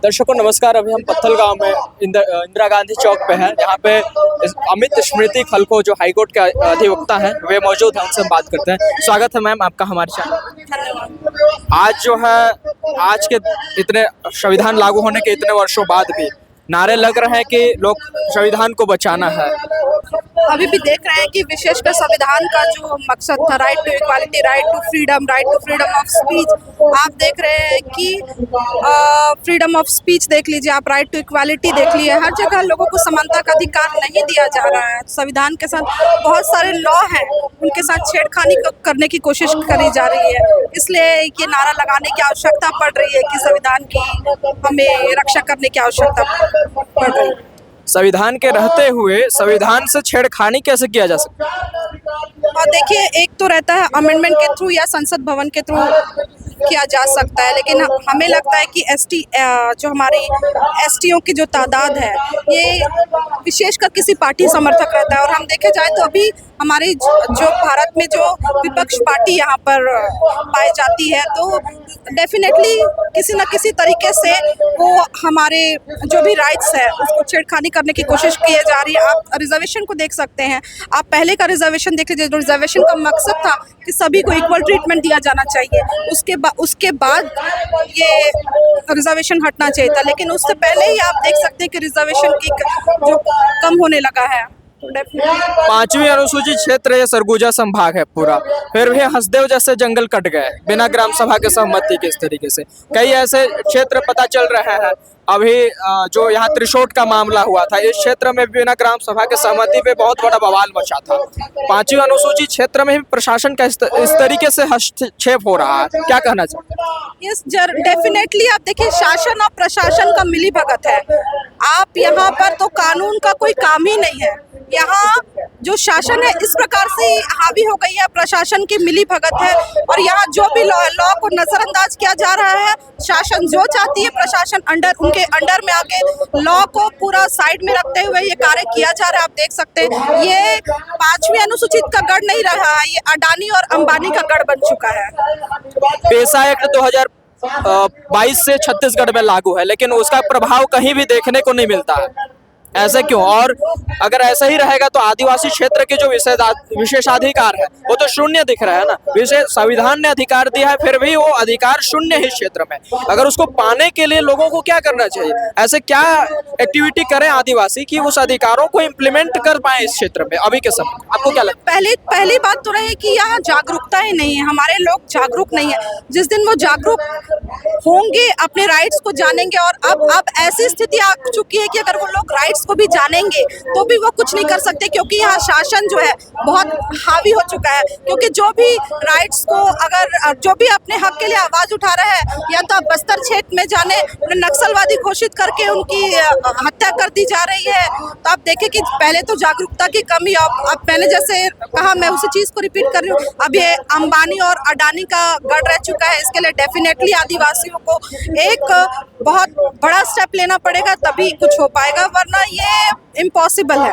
दर्शकों नमस्कार। अभी हम पत्थल गांव में इंदिरा गांधी चौक पे हैं। यहाँ पे अमित स्मृति खलखो जो हाईकोर्ट के अधिवक्ता हैं वे मौजूद हैं, उनसे हम बात करते हैं। स्वागत है मैम आपका हमारे चैनल। आज जो है आज के इतने संविधान लागू होने के इतने वर्षों बाद भी नारे लग रहे हैं कि लोग संविधान को बचाना है। अभी भी देख रहे हैं कि विशेषकर संविधान का जो मकसद था, right to equality, right to freedom of speech, आप देख रहे हैं कि फ्रीडम ऑफ स्पीच देख लीजिए, आप राइट टू इक्वालिटी देख लीजिए, हर जगह लोगों को समानता का अधिकार नहीं दिया जा रहा है। संविधान के साथ बहुत सारे लॉ हैं, उनके साथ छेड़खानी करने की कोशिश करी जा रही है। इसलिए ये नारा लगाने की आवश्यकता पड़ रही है कि संविधान की हमें रक्षा करने की आवश्यकता पड़ रही है। संविधान के रहते हुए संविधान से छेड़खानी कैसे किया जा सकता है? और देखिए, एक तो रहता है अमेंडमेंट के थ्रू या संसद भवन के थ्रू किया जा सकता है, लेकिन हमें लगता है कि जो हमारी एसटीओ की जो तादाद है ये विशेषकर किसी पार्टी समर्थक रहता है। और हम देखे जाए तो अभी हमारी जो भारत में जो विपक्ष पार्टी यहाँ पर पाई जाती है, तो डेफिनेटली किसी न किसी तरीके से वो हमारे जो भी राइट्स है उसको छेड़खानी करने की कोशिश की जा रही है। आप रिजर्वेशन को देख सकते हैं, आप पहले का रिजर्वेशन देख लीजिए। जो रिजर्वेशन का मकसद था कि सभी को इक्वल ट्रीटमेंट दिया जाना चाहिए, उसके बाद ये रिजर्वेशन हटना चाहिए था, लेकिन उससे पहले ही आप देख सकते हैं कि रिजर्वेशन की जो कम होने लगा है। 5वीं अनुसूचित क्षेत्र ये सरगुजा संभाग है पूरा, फिर भी हंसदेव जैसे जंगल कट गए बिना ग्राम सभा के सहमति के। इस तरीके से कई ऐसे क्षेत्र पता चल रहे हैं। अभी जो यहाँ त्रिशोट का मामला हुआ था, इस क्षेत्र में बिना ग्राम सभा के सहमति पे बहुत बड़ा बवाल मचा था। 5वीं अनुसूचित क्षेत्र में भी प्रशासन का इस तरीके से हस्तक्षेप हो रहा है, क्या कहना चाहते हैं? यस, डेफिनेटली आप देखिए, शासन और प्रशासन का मिली भगत है। आप यहाँ पर तो कानून का कोई काम ही नहीं है। यहाँ जो शासन है इस प्रकार से हावी हो गई है, प्रशासन की मिली भगत है, और यहाँ जो भी लॉ को नजरअंदाज किया जा रहा है। शासन जो चाहती है, प्रशासन उनके अंडर में आके लॉ को पूरा साइड में रखते हुए ये कार्य किया जा रहा है। आप देख सकते हैं ये 5वीं अनुसूचित का गढ़ नहीं रहा है, ये अडानी और अंबानी का गढ़ बन चुका है। पेशा एक्ट 2022 से छत्तीसगढ़ में लागू है, लेकिन उसका प्रभाव कहीं भी देखने को नहीं मिलता है। ऐसे क्यों? और अगर ऐसा ही रहेगा तो आदिवासी क्षेत्र के जो विशेषाधिकार है वो तो शून्य दिख रहा है ना। विशेष संविधान ने अधिकार दिया है, फिर भी वो अधिकार शून्य है इस क्षेत्र में। अगर उसको पाने के लिए लोगों को क्या करना चाहिए? ऐसे क्या एक्टिविटी करें आदिवासी कि उस अधिकारों को इम्प्लीमेंट कर पाए इस क्षेत्र में अभी के समय? आपको क्या लगता है? पहली बात तो रही कि यहाँ जागरूकता ही नहीं है, हमारे लोग जागरूक नहीं है। जिस दिन वो जागरूक होंगे, अपने राइट्स को जानेंगे, और अब ऐसी स्थिति आ चुकी है कि अगर वो लोग राइट्स को भी जानेंगे तो भी वो कुछ नहीं कर सकते, क्योंकि यहाँ शासन जो है बहुत हावी हो चुका है। क्योंकि जो भी राइट्स को अगर जो भी अपने हक के लिए आवाज उठा रहे हैं, या तो बस्तर क्षेत्र में जाने उन्हें नक्सलवादी घोषित करके उनकी हत्या कर दी जा रही है। तो आप देखें कि पहले तो जागरूकता की कमी, अब मैंने जैसे कहा, मैं उसी चीज को रिपीट कर रही हूँ, अब ये अंबानी और अडानी का गढ़ रह चुका है। इसके लिए डेफिनेटली आदिवासियों को एक बहुत बड़ा स्टेप लेना पड़ेगा, तभी कुछ हो पाएगा, वरना ये इम्पॉसिबल है।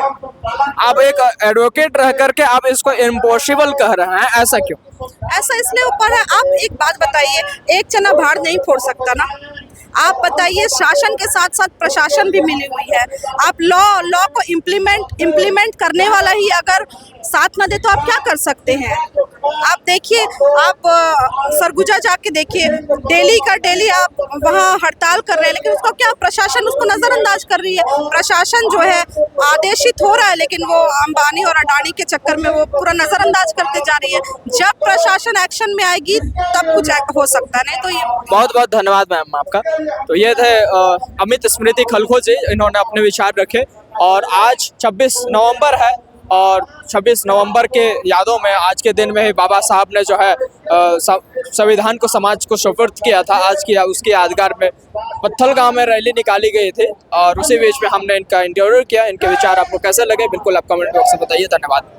आप एक एडवोकेट रह करके आप इसको इम्पॉसिबल कह रहे हैं, ऐसा क्यों? ऐसा इसलिए ऊपर है, आप एक बात बताइए, एक चना भाड़ नहीं फोड़ सकता ना। आप बताइए, शासन के साथ साथ प्रशासन भी मिली हुई है। आप लॉ को इम्प्लीमेंट करने वाला ही अगर साथ ना दे तो आप क्या कर सकते हैं? आप देखिए, आप सरगुजा जाके देखिए, डेली आप वहाँ हड़ताल कर रहे हैं, लेकिन उसका क्या, प्रशासन उसको नजरअंदाज कर रही है। प्रशासन जो है आदेशित हो रहा है, लेकिन वो अंबानी और अडानी के चक्कर में वो पूरा नजरअंदाज करते जा रही है। जब प्रशासन एक्शन में आएगी तब कुछ हो सकता है, नहीं तो ये। बहुत बहुत धन्यवाद मैम आपका। तो ये थे अमित स्मृति खलखो जी, इन्होंने अपने विचार रखे। और आज 26 नवंबर है, और 26 नवंबर के यादों में आज के दिन में ही बाबा साहब ने जो है संविधान को समाज को सुपुर्द किया था। आज की उसके यादगार में पत्थल गांव में रैली निकाली गई थी, और उसी बीच में हमने इनका इंटरव्यू किया। इनके विचार आपको कैसे लगे बिल्कुल आप कमेंट बॉक्स में बताइए। धन्यवाद।